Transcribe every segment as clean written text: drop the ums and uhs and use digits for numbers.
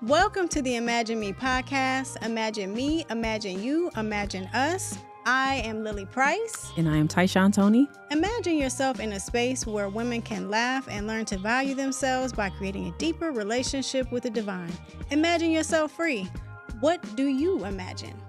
Welcome to the Imagine Me podcast. Imagine me, imagine you, imagine us. I am Lily Price. And I am Tyshaune Toney. Imagine yourself in a space where women can laugh and learn to value themselves by creating a deeper relationship with the divine. Imagine yourself free. What do you imagine?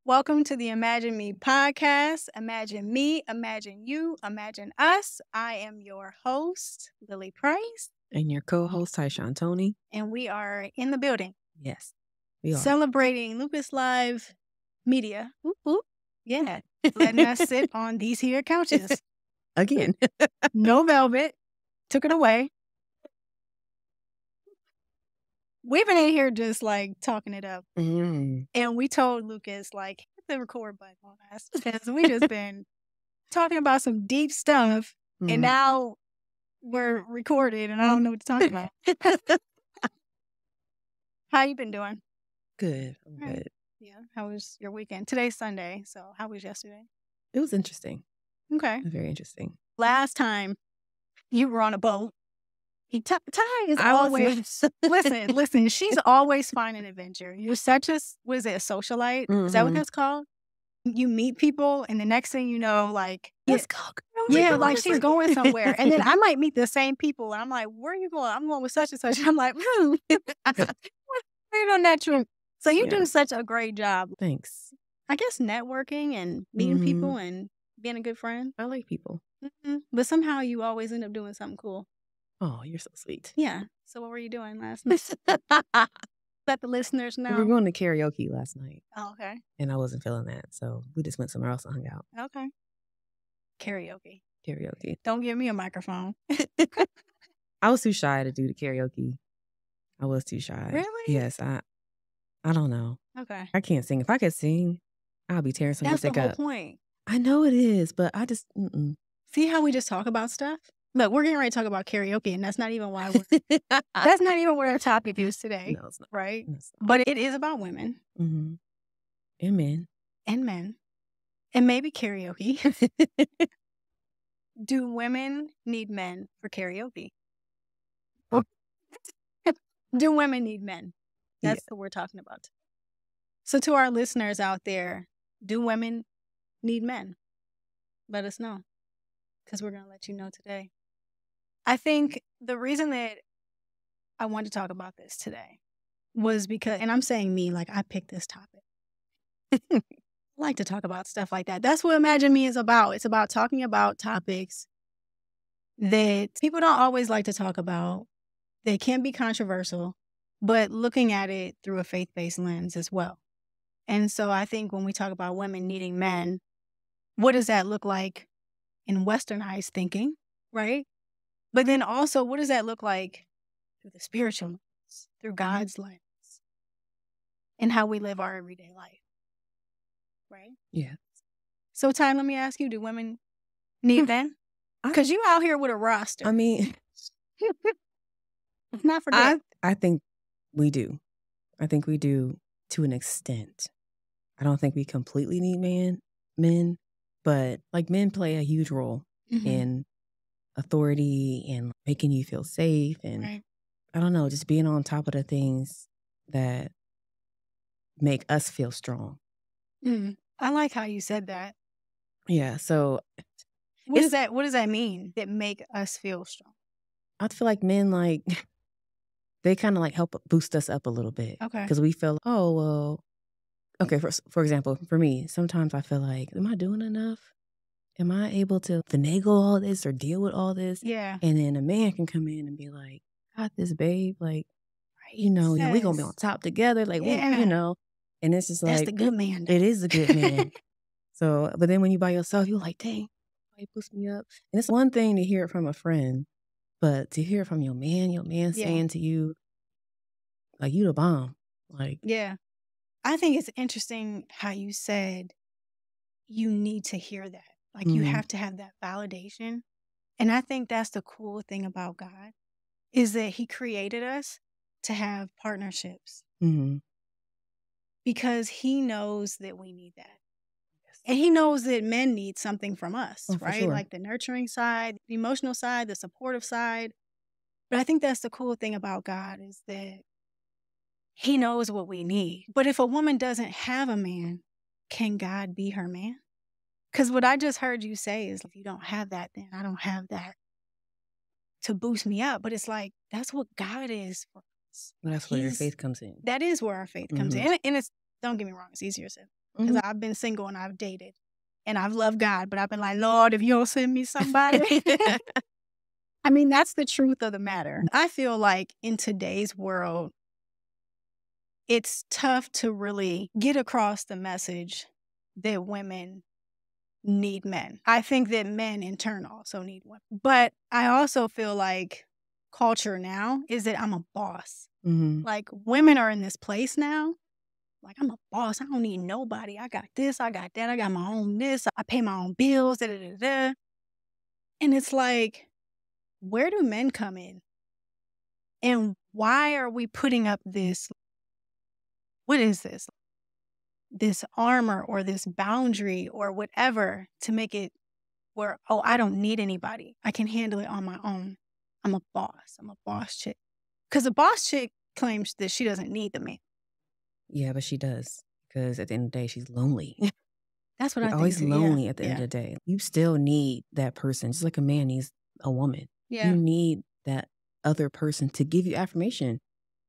Welcome to the Imagine Me podcast. Imagine me, imagine you, imagine us. I am your host, Lily Price. And your co-host, Tyshaune Toney. And we are in the building. Yes, we are. Celebrating Lucas Live Media. Whoop, whoop. Yeah. Letting us sit on these here couches. Again. No velvet. Took it away. We've been in here just like talking it up. Mm. And we told Lucas, like, hit the record button on us. Because we just been talking about some deep stuff. Mm. And now we're recorded and I don't know what to talk about. How you been doing? Good. I'm good. Yeah. How was your weekend? Today's Sunday. So how was yesterday? It was interesting. Okay. Very interesting. Last time you were on a boat. Ty is always listen. She's always finding adventure. You're such a what is it? A socialite? Mm-hmm. Is that what that's called? You meet people, and the next thing you know, like let's go. Yeah, like she's going somewhere, and then I might meet the same people, and I'm like, "Where are you going?" I'm going with such and such. And I'm like, "You're on that trip." So you do such a great job. Thanks. I guess networking and meeting people and being a good friend. I like people, but somehow you always end up doing something cool. Oh, you're so sweet. Yeah. So what were you doing last night? Let the listeners know. We were going to karaoke last night. Oh, okay. And I wasn't feeling that. So we just went somewhere else and hung out. Okay. Karaoke. Don't give me a microphone. I was too shy to do the karaoke. I was too shy. Really? Yes. I don't know. Okay. I can't sing. If I could sing, I'll be tearing some music up. That's the whole point. I know it is, but I just, See how we just talk about stuff? Look, we're getting ready to talk about karaoke, and that's not even why that's not even what our topic is today. No, it's not. Right? No, it's not. But it is about women. Mm-hmm. And men. And men. And maybe karaoke. Do women need men for karaoke? Do women need men? That's what we're talking about. So to our listeners out there, do women need men? Let us know. Because we're going to let you know today. I think the reason that I wanted to talk about this today was because, and I'm saying me, like I picked this topic. I like to talk about stuff like that. That's what Imagine Me is about. It's about talking about topics that people don't always like to talk about. They can be controversial, but looking at it through a faith-based lens as well. And so I think when we talk about women needing men, what does that look like in westernized thinking, right? But then also, what does that look like through the spiritual lens, through God's lens, and how we live our everyday life, right? Yeah. So, Ty, let me ask you, do women need men? Because you out here with a roster. I mean, not for that. I think we do. I think we do to an extent. I don't think we completely need men, but like men play a huge role in authority and making you feel safe and I don't know, just being on top of the things that make us feel strong. I like how you said that. Yeah. So what does that mean? That make us feel strong? I feel like men they kind of like help boost us up a little bit. Okay. Because we feel, oh well. Okay. For example, for me, sometimes I feel like, am I doing enough? Am I able to finagle all this or deal with all this? Yeah. And then a man can come in and be like, got this, babe. Like, we're going to be on top together. Like, and it's just like. That's the good man. It is the good man. So, but then when you by yourself, you're like, dang, why you boost me up? And it's one thing to hear it from a friend, but to hear it from your man saying to you, like, you the bomb. Like. Yeah. I think it's interesting how you said you need to hear that. Like you have to have that validation. And I think that's the cool thing about God is that he created us to have partnerships because he knows that we need that. Yes. And he knows that men need something from us, Oh, for right? sure. Like the nurturing side, the emotional side, the supportive side. But I think that's the cool thing about God is that he knows what we need. But if a woman doesn't have a man, can God be her man? Because what I just heard you say is, if you don't have that, then I don't have that to boost me up. But it's like, that's what God is for us. Well, that's where your faith comes in. That is where our faith comes in. And it's, don't get me wrong, it's easier said. Because I've been single and I've dated and I've loved God, but I've been like, Lord, if you don't send me somebody. I mean, that's the truth of the matter. I feel like in today's world, it's tough to really get across the message that women need men. I think that men in turn also need women. But I also feel like culture now is that I'm a boss. Like women are in this place now. Like, I'm a boss. I don't need nobody. I got this. I got that. I got my own this. I pay my own bills. Da, da, da, da. And it's like, where do men come in? And why are we putting up this? What is this? This armor or this boundary or whatever to make it where, oh, I don't need anybody. I can handle it on my own. I'm a boss. I'm a boss chick. Because a boss chick claims that she doesn't need the man. Yeah, but she does. Because at the end of the day, she's lonely. That's what I think. Always lonely at the end of the day. You still need that person. Just like a man needs a woman. Yeah. You need that other person to give you affirmation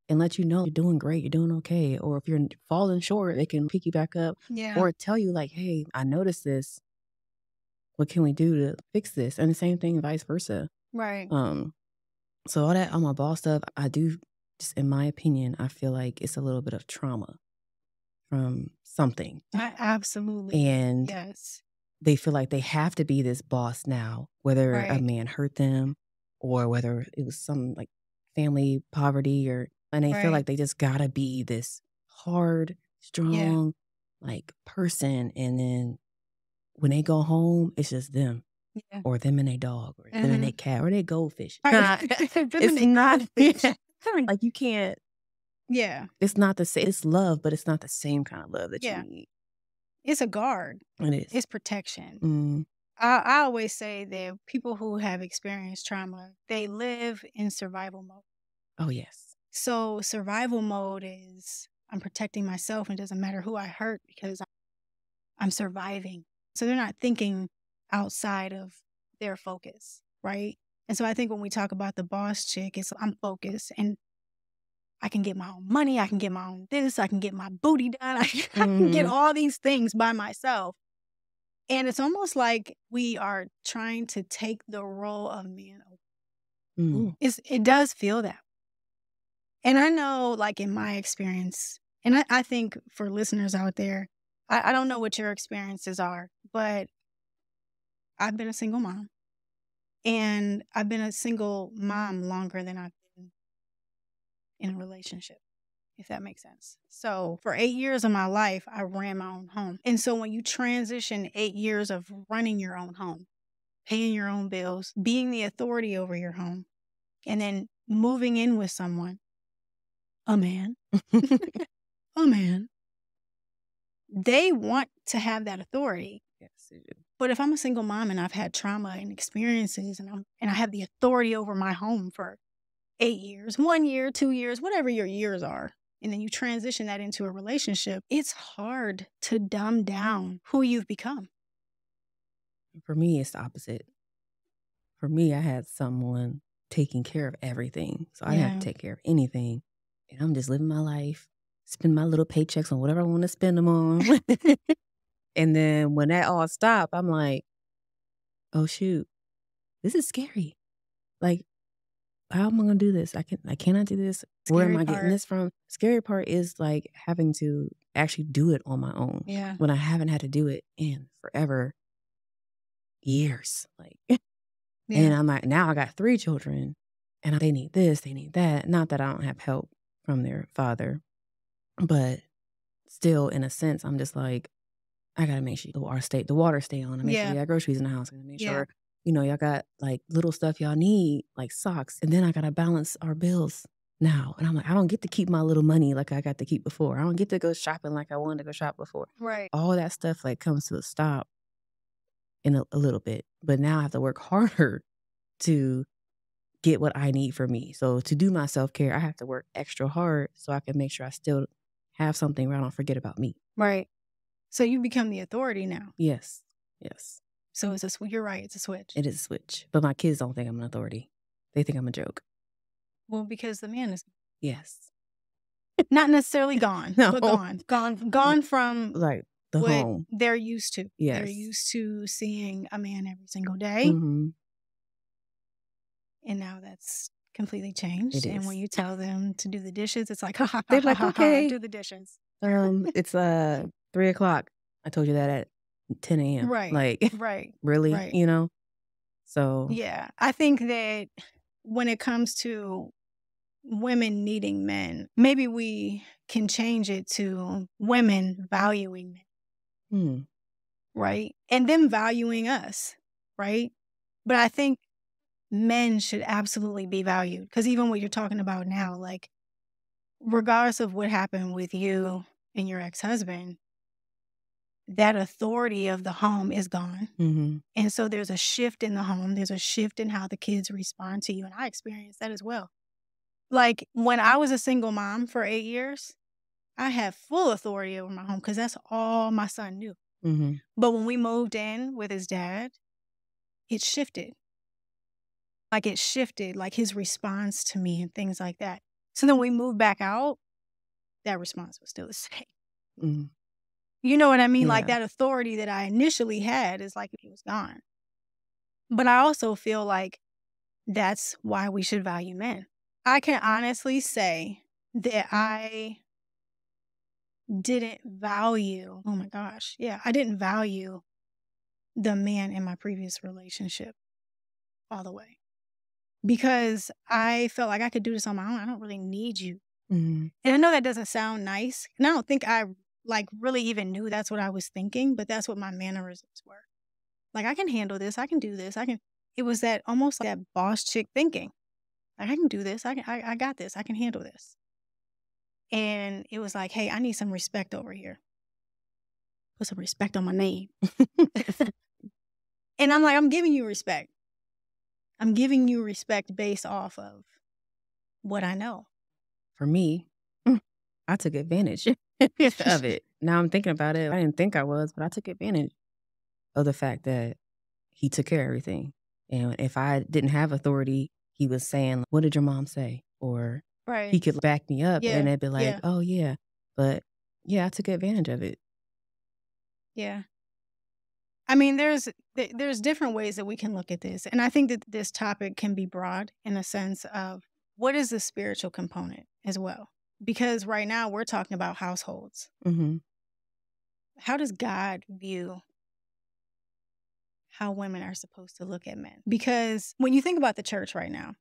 and let you know you're doing great, you're doing okay. Or if you're falling short, they can pick you back up. Yeah. Or tell you like, hey, I noticed this. What can we do to fix this? And the same thing, vice versa. Right. So all that on my boss stuff, I do, just in my opinion, I feel like it's a little bit of trauma from something. Absolutely. And yes. They feel like they have to be this boss now, whether a man hurt them or whether it was some like family poverty and they feel like they just gotta be this hard, strong, like person. And then when they go home, it's just them or them and their dog or them and their cat or their goldfish. It's not, like you can't. Yeah. It's not the same. It's love, but it's not the same kind of love that you need. It's a guard. It is. It's protection. I always say that people who have experienced trauma, they live in survival mode. Oh, yes. So survival mode is I'm protecting myself and it doesn't matter who I hurt because I'm surviving. So they're not thinking outside of their focus, right? And so I think when we talk about the boss chick, it's I'm focused and I can get my own money. I can get my own this. I can get my booty done. I can get all these things by myself. And it's almost like we are trying to take the role of man. It does feel that. And I know, like in my experience, and I think for listeners out there, I don't know what your experiences are, but I've been a single mom. And I've been a single mom longer than I've been in a relationship, if that makes sense. So for 8 years of my life, I ran my own home. And so when you transition 8 years of running your own home, paying your own bills, being the authority over your home, and then moving in with someone, a man, they want to have that authority. Yes, they do. But if I'm a single mom and I've had trauma and experiences and I have the authority over my home for 8 years, 1 year, 2 years, whatever your years are, and then you transition that into a relationship, it's hard to dumb down who you've become. For me, it's the opposite. For me, I had someone taking care of everything. So I didn't have to take care of anything. And I'm just living my life, spend my little paychecks on whatever I want to spend them on. And then when that all stopped, I'm like, oh, shoot, this is scary. Like, how am I going to do this? I cannot do this. Where am I getting this from? Scary part is like having to actually do it on my own. Yeah. When I haven't had to do it in forever, years. Like, and I'm like, now I got 3 children and they need this, they need that. Not that I don't have help from their father, but still in a sense, I'm just like, I got to make sure the water stay on. I make sure you got groceries in the house. I got to make sure, y'all got like little stuff y'all need, like socks. And then I got to balance our bills now. And I'm like, I don't get to keep my little money like I got to keep before. I don't get to go shopping like I wanted to go shop before. Right. All that stuff like comes to a stop in a little bit. But now I have to work harder to get what I need for me. So to do my self-care, I have to work extra hard so I can make sure I still have something where I don't forget about me. Right. So you become the authority now. Yes. Yes. So it's you're right. It's a switch. It is a switch. But my kids don't think I'm an authority. They think I'm a joke. Well, because the man is Yes. not necessarily gone, No. but gone from Like the what home. they're used to. Yes. They're used to seeing a man every single day. Mm-hmm. And now that's completely changed. It And is. when you tell them to do the dishes, it's like, ha ha ha, They're ha, like, ha, okay. ha, do the dishes. It's 3:00. I told you that at 10 a.m. Right. Like, Right. really, Right. you know? So Yeah. I think that when it comes to women needing men, maybe we can change it to women valuing men, right? And them valuing us, right? But I think men should absolutely be valued, because even what you're talking about now, like, regardless of what happened with you and your ex-husband, that authority of the home is gone. mm-hmm. And so there's a shift in the home. There's a shift in how the kids respond to you. And I experienced that as well. Like, when I was a single mom for 8 years, I had full authority over my home because that's all my son knew. Mm-hmm. But when we moved in with his dad, it shifted. Like, it shifted, like his response to me and things like that. So then we moved back out, that response was still the same. Mm-hmm. You know what I mean? Like, Yeah. that authority that I initially had is like it was gone. But I also feel like that's why we should value men. I can honestly say that I didn't value, oh my gosh, yeah, I didn't value the man in my previous relationship all the way, because I felt like I could do this on my own. I don't really need you. Mm-hmm. And I know that doesn't sound nice, and I don't think I like really even knew that's what I was thinking, but that's what my mannerisms were. Like, I can handle this. I can do this. It was that almost like that boss chick thinking. Like, I can do this. I got this. I can handle this. And it was like, hey, I need some respect over here. Put some respect on my name. And I'm like, I'm giving you respect. I'm giving you respect based off of what I know. For me, I took advantage of it. Now I'm thinking about it. I didn't think I was, but I took advantage of the fact that he took care of everything. And if I didn't have authority, he was saying, what did your mom say? Or Right. he could back me up, Yeah. and they'd be like, Yeah. oh, yeah. But yeah, I took advantage of it. Yeah. I mean, there's different ways that we can look at this. And I think that this topic can be broad in a sense of what is the spiritual component as well. Because right now we're talking about households. Mm-hmm. How does God view how women are supposed to look at men? Because when you think about the church right now,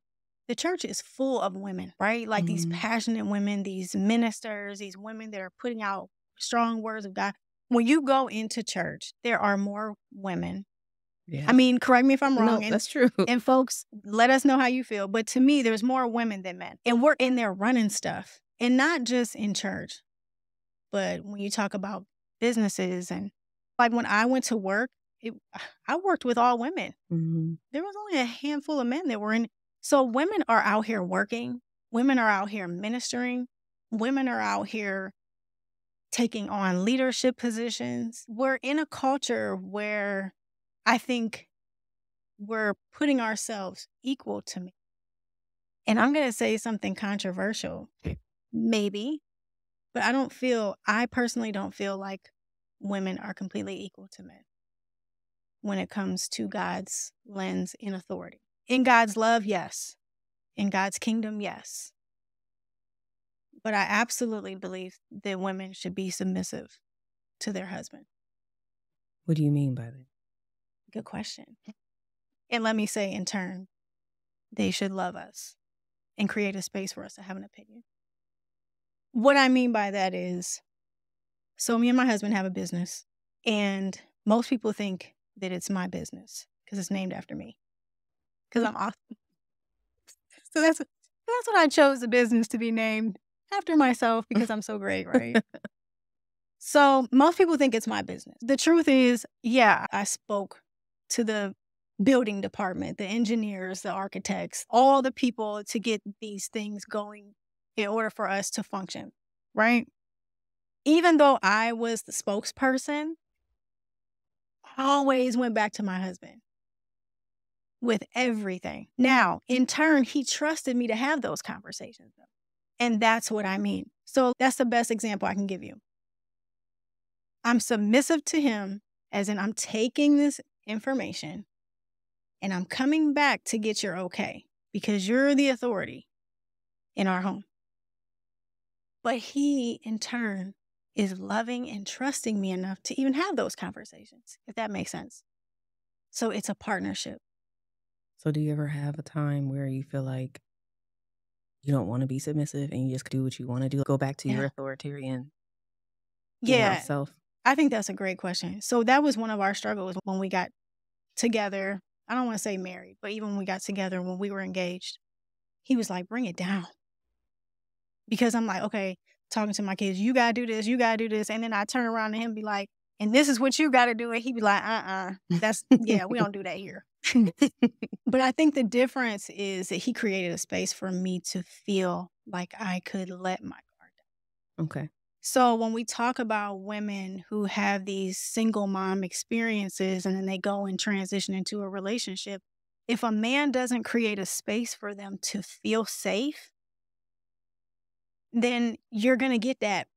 the church is full of women, right? Like these passionate women, these ministers, these women that are putting out strong words of God. When you go into church, there are more women. Yeah. I mean, correct me if I'm wrong. No, that's true. And folks, let us know how you feel. But to me, there's more women than men. And we're in there running stuff. And not just in church, but when you talk about businesses, and like when I went to work, I worked with all women. Mm-hmm. There was only a handful of men that were in. So women are out here working. Women are out here ministering. Women are out here taking on leadership positions. We're in a culture where I think we're putting ourselves equal to men. And I'm going to say something controversial, maybe, but I personally don't feel like women are completely equal to men when it comes to God's lens in authority. In God's love, yes. In God's kingdom, yes. But I absolutely believe that women should be submissive to their husband. What do you mean by that? Good question. And let me say in turn, they should love us and create a space for us to have an opinion. What I mean by that is, so me and my husband have a business, and most people think that it's my business because it's named after me, because I'm awesome. So That's what I chose the business to be named after myself because I'm so great, right? So most people think it's my business. The truth is, yeah, I spoke to the building department, the engineers, the architects, all the people to get these things going in order for us to function, right? Even though I was the spokesperson, I always went back to my husband with everything. Now, in turn, he trusted me to have those conversations. And that's what I mean. So that's the best example I can give you. I'm submissive to him, as in I'm taking this information and I'm coming back to get your okay because you're the authority in our home. But he, in turn, is loving and trusting me enough to even have those conversations, if that makes sense. So it's a partnership. So do you ever have a time where you feel like you don't want to be submissive and you just do what you want to do? Go back to your authoritarian self? I think that's a great question. So that was one of our struggles when we got together. I don't want to say married, but even when we got together, when we were engaged, he was like, bring it down. Because I'm like, okay, talking to my kids, you got to do this, you got to do this. And then I turn around to him and be like, and this is what you got to do. And he'd be like, that's, yeah, we don't do that here. But I think the difference is that he created a space for me to feel like I could let my guard down. Okay. So when we talk about women who have these single mom experiences and then they go and transition into a relationship, if a man doesn't create a space for them to feel safe, then you're going to get that.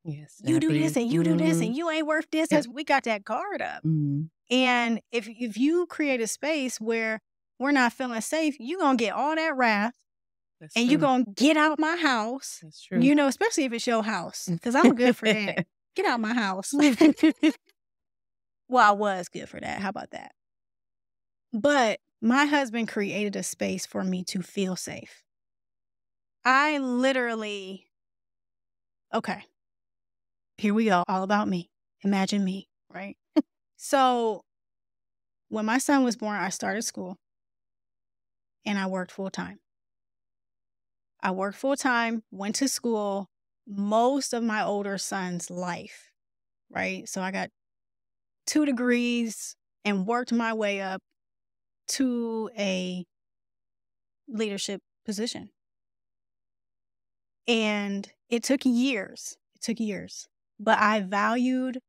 Yes. You do this and you do this and you ain't worth this because we got that guard up. Mm-hmm. And if you create a space where we're not feeling safe, you're going to get all that wrath. That's and true. you're going to get out my house. That's true. You know, especially if it's your house, because I'm good for that. Get out my house. Well, I was good for that. How about that? But my husband created a space for me to feel safe. I literally, okay, here we go. All about me. Imagine me, right? So when my son was born, I started school and I worked full time. I worked full time, went to school most of my older son's life, right? So I got 2 degrees and worked my way up to a leadership position. And it took years. But I valued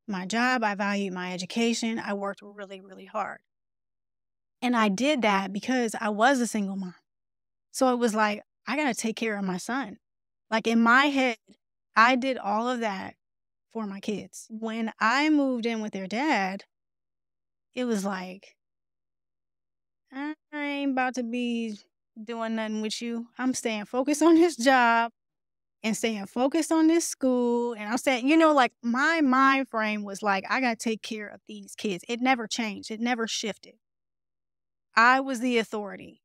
my job. I valued my education. I worked really, really hard. And I did that because I was a single mom. So it was like, I got to take care of my son. Like in my head, I did all of that for my kids. When I moved in with their dad, it was like, I ain't about to be doing nothing with you. I'm staying focused on this job and staying focused on this school. And I'm saying, you know, like my mind frame was like, I got to take care of these kids. It never changed. It never shifted. I was the authority.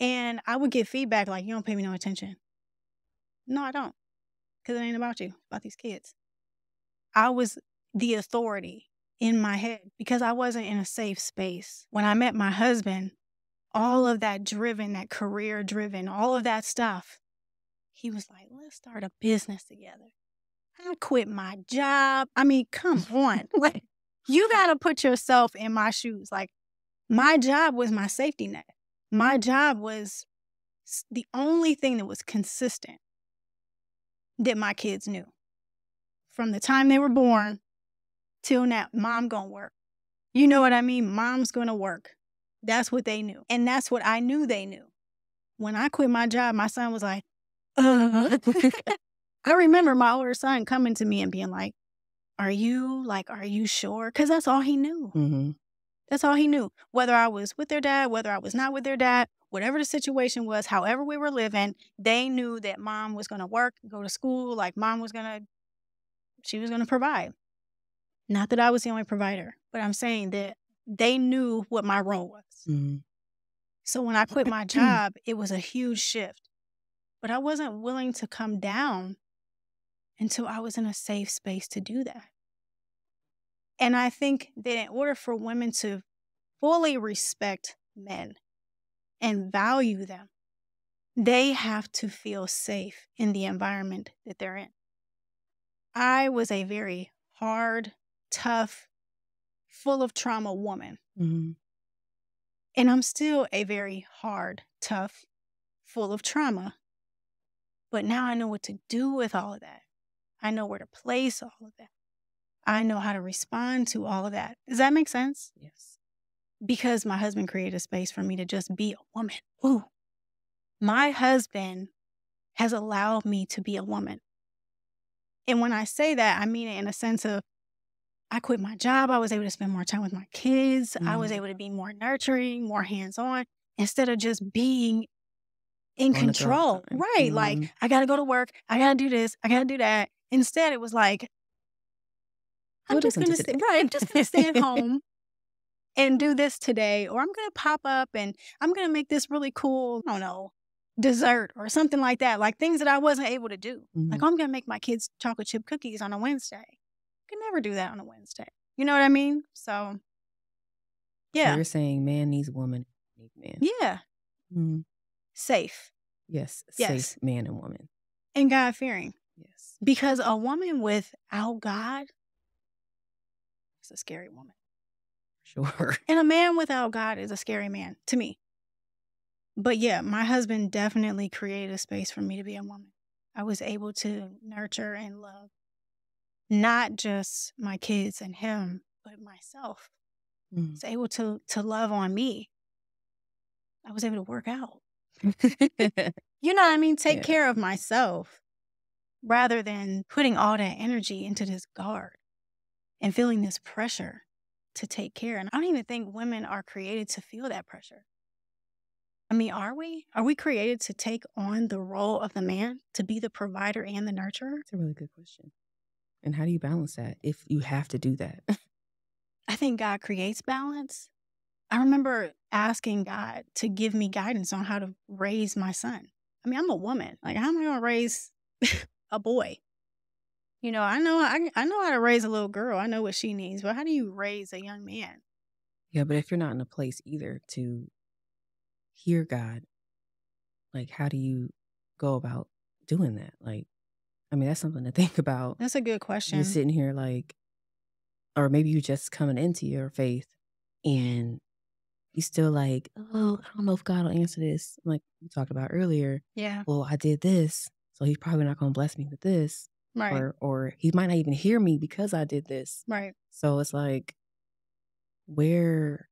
And I would get feedback like, you don't pay me no attention. No, I don't. Because it ain't about you. It's about these kids. I was the authority in my head because I wasn't in a safe space. When I met my husband, all of that driven, that career driven, all of that stuff, he was like, let's start a business together. I quit my job. I mean, come on. Like, you got to put yourself in my shoes. Like, my job was my safety net. My job was the only thing that was consistent that my kids knew. From the time they were born till now, mom gonna work. You know what I mean? Mom's gonna work. That's what they knew. And that's what I knew they knew. When I quit my job, my son was like, I remember my older son coming to me and being like, are you sure? Because that's all he knew. Mm-hmm. That's all he knew. Whether I was with their dad, whether I was not with their dad, whatever the situation was, however we were living, they knew that mom was going to work, go to school, like she was going to provide. Not that I was the only provider, but I'm saying that they knew what my role was. Mm-hmm. So when I quit my job, it was a huge shift. But I wasn't willing to come down until I was in a safe space to do that. And I think that in order for women to fully respect men and value them, they have to feel safe in the environment that they're in. I was a very hard, tough, full of trauma woman. Mm-hmm. And I'm still a very hard, tough, full of trauma. But now I know what to do with all of that. I know where to place all of that. I know how to respond to all of that. Does that make sense? Yes. Because my husband created a space for me to just be a woman. Ooh. My husband has allowed me to be a woman. And when I say that, I mean it in a sense of I quit my job. I was able to spend more time with my kids. I was able to be more nurturing, more hands-on, instead of just being in control. Right. Like, I got to go to work. I got to do this. I got to do that. Instead, it was like, I'm just going to stay at home and do this today. Or I'm going to pop up and I'm going to make this really cool, I don't know, dessert or something like that. Like things that I wasn't able to do. Like, I'm going to make my kids chocolate chip cookies on a Wednesday. I could never do that on a Wednesday. You know what I mean? So, yeah. So you're saying man needs woman, needs man. Yeah. Mm-hmm. Safe. Yes. Safe man and woman. And God-fearing. Yes. Because a woman without God is a scary woman. Sure. And a man without God is a scary man to me. But yeah, my husband definitely created a space for me to be a woman. I was able to nurture and love not just my kids and him, but myself. I was able to love on me. I was able to work out. You know what I mean? Take care of myself rather than putting all that energy into this guard and feeling this pressure to take care. And I don't even think women are created to feel that pressure. I mean, are we? Are we created to take on the role of the man, to be the provider and the nurturer? That's a really good question. And how do you balance that if you have to do that? I think God creates balance. I remember asking God to give me guidance on how to raise my son. I mean, I'm a woman. Like, how am I going to raise a boy? You know, I know how to raise a little girl. I know what she needs. But how do you raise a young man? Yeah, but if you're not in a place either to hear God, like, how do you go about doing that? Like, I mean, that's something to think about. That's a good question. You're sitting here like, or maybe you just coming into your faith and you still like, oh, I don't know if God will answer this. Like we talked about earlier. Yeah. Well, I did this, so he's probably not going to bless me with this. Right. Or he might not even hear me because I did this. Right. So it's like, where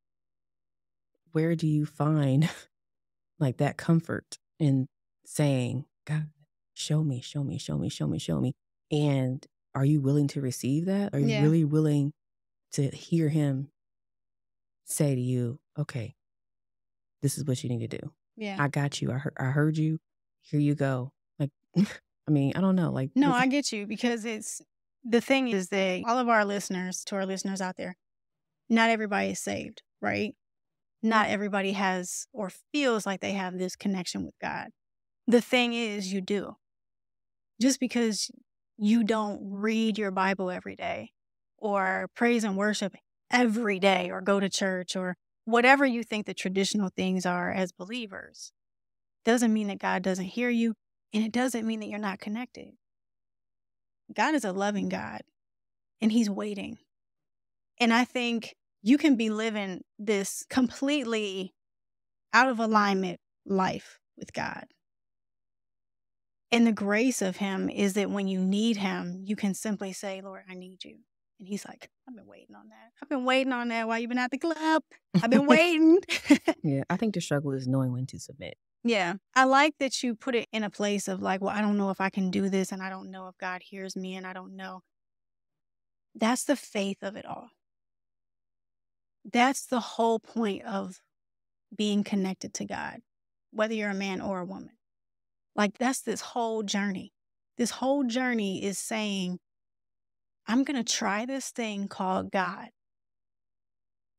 do you find like that comfort in saying, God, show me. And are you willing to receive that? Are you really willing to hear him say to you, okay, this is what you need to do. Yeah. I got you. I heard you. Here you go. Like, I mean, I don't know. Like, no, I get you, because the thing is that all of our listeners, to our listeners out there, not everybody is saved, right? Not everybody has or feels like they have this connection with God. The thing is, you do. Just because you don't read your Bible every day or praise and worship every day or go to church or whatever you think the traditional things are as believers, doesn't mean that God doesn't hear you, and it doesn't mean that you're not connected. God is a loving God, and he's waiting. And I think you can be living this completely out of alignment life with God. And the grace of him is that when you need him, you can simply say, Lord, I need you. And he's like, I've been waiting on that. I've been waiting on that while you've been at the club. I've been waiting. Yeah, I think the struggle is knowing when to submit. Yeah. I like that you put it in a place of like, well, I don't know if I can do this, and I don't know if God hears me, and I don't know. That's the faith of it all. That's the whole point of being connected to God, whether you're a man or a woman. Like, that's this whole journey. This whole journey is saying, I'm going to try this thing called God.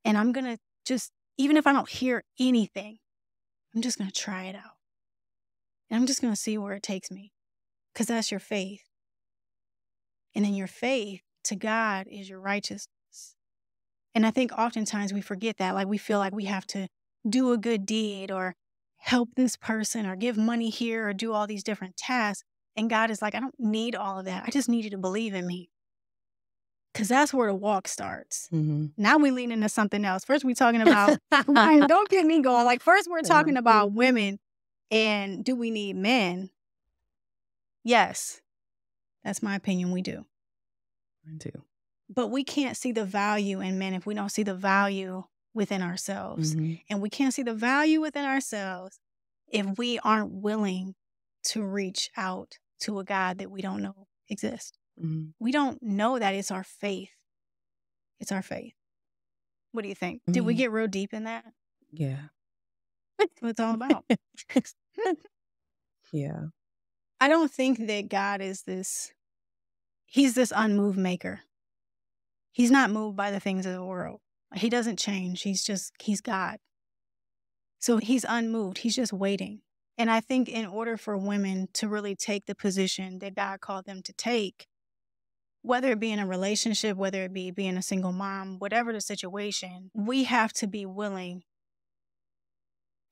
And I'm going to just, even if I don't hear anything, I'm just going to try it out. And I'm just going to see where it takes me. Because that's your faith. And then your faith to God is your righteousness. And I think oftentimes we forget that. Like, we feel like we have to do a good deed or help this person or give money here or do all these different tasks. And God is like, I don't need all of that. I just need you to believe in me. Because that's where the walk starts. Now we lean into something else. First, we're talking about, don't get me going. Like, first, we're talking about women and do we need men? Yes. That's my opinion. We do. Mine too. But we can't see the value in men if we don't see the value within ourselves. And we can't see the value within ourselves if we aren't willing to reach out to a God that we don't know exists. We don't know that. It's our faith. It's our faith. What do you think? Did we get real deep in that? Yeah. That's what it's all about. Yeah. I don't think that God is he's this unmoved maker. He's not moved by the things of the world. He doesn't change. He's God. So he's unmoved. He's just waiting. And I think in order for women to really take the position that God called them to take, whether it be in a relationship, whether it be being a single mom, whatever the situation, we have to be willing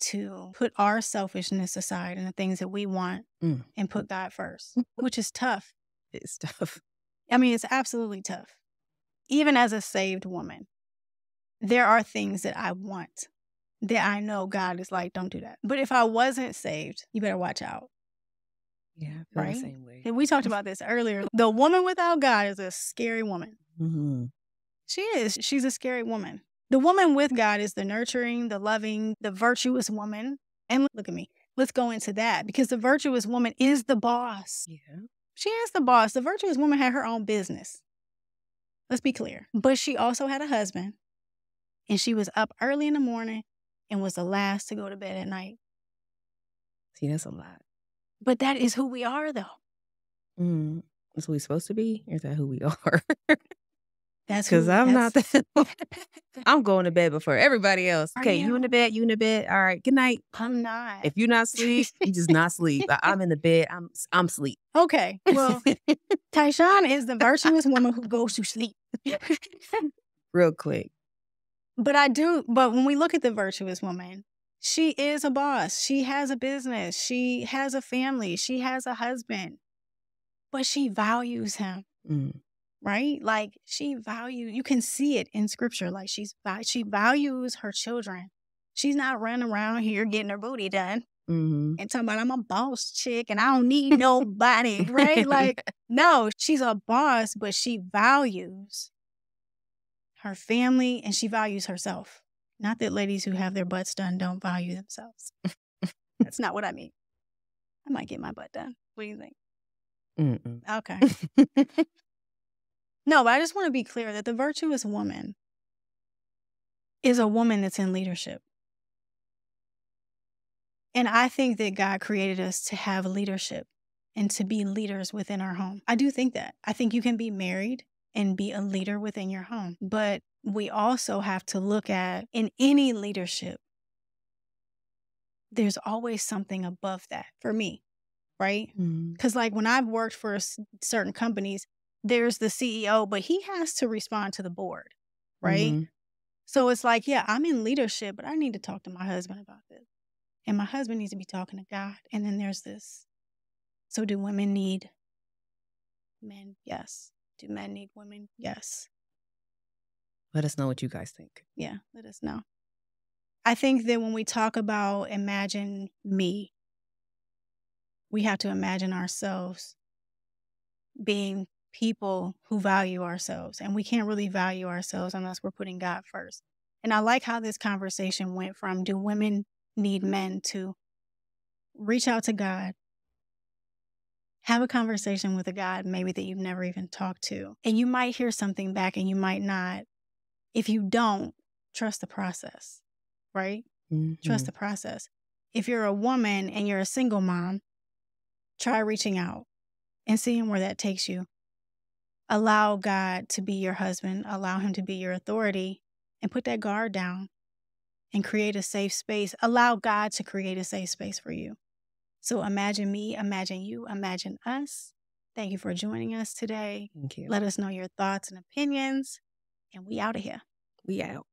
to put our selfishness aside and the things that we want and put God first, which is tough. It's tough. I mean, it's absolutely tough. Even as a saved woman, there are things that I want that I know God is like, don't do that. But if I wasn't saved, you better watch out. Yeah, I feel right? the same way. And we talked about this earlier. The woman without God is a scary woman. She is. She's a scary woman. The woman with God is the nurturing, the loving, the virtuous woman. And look at me. Let's go into that because the virtuous woman is the boss. Yeah. She is the boss. The virtuous woman had her own business. Let's be clear. But she also had a husband. And she was up early in the morning and was the last to go to bed at night. See, that's a lot. But that is who we are, though. That's who we're supposed to be? Or is that who we are? That's because I'm not that. I'm going to bed before everybody else. Okay, you in the bed, you in the bed. All right, good night. I'm not. If you're not asleep, you just not sleep. I'm in the bed. I'm asleep. Okay, well, Tyshaune is the virtuous woman who goes to sleep. Real quick. But when we look at the virtuous woman, she is a boss. She has a business. She has a family. She has a husband. But she values him, right? Like you can see it in scripture. Like she values her children. She's not running around here getting her booty done and talking about, I'm a boss chick and I don't need nobody, right? Like, no, she's a boss, but she values her family and she values herself. Not that ladies who have their butts done don't value themselves. That's not what I mean. I might get my butt done. What do you think? Okay. No, but I just want to be clear that the virtuous woman is a woman that's in leadership. And I think that God created us to have leadership and to be leaders within our home. I do think that. I think you can be married and be a leader within your home. But we also have to look at, in any leadership, there's always something above that for me, right? Because like when I've worked for certain companies, there's the CEO, but he has to respond to the board, right? So it's like, yeah, I'm in leadership, but I need to talk to my husband about this. And my husband needs to be talking to God. And then there's this. So do women need men? Yes. Do men need women? Yes. Let us know what you guys think. Yeah, let us know. I think that when we talk about imagine me, we have to imagine ourselves being people who value ourselves. And we can't really value ourselves unless we're putting God first. And I like how this conversation went from do women need men to reach out to God, have a conversation with a God maybe that you've never even talked to. And you might hear something back and you might not. If you don't, trust the process, right? Trust the process. If you're a woman and you're a single mom, try reaching out and seeing where that takes you. Allow God to be your husband. Allow him to be your authority and put that guard down and create a safe space. Allow God to create a safe space for you. So imagine me, imagine you, imagine us. Thank you for joining us today. Thank you. Let us know your thoughts and opinions. And we out of here. We out.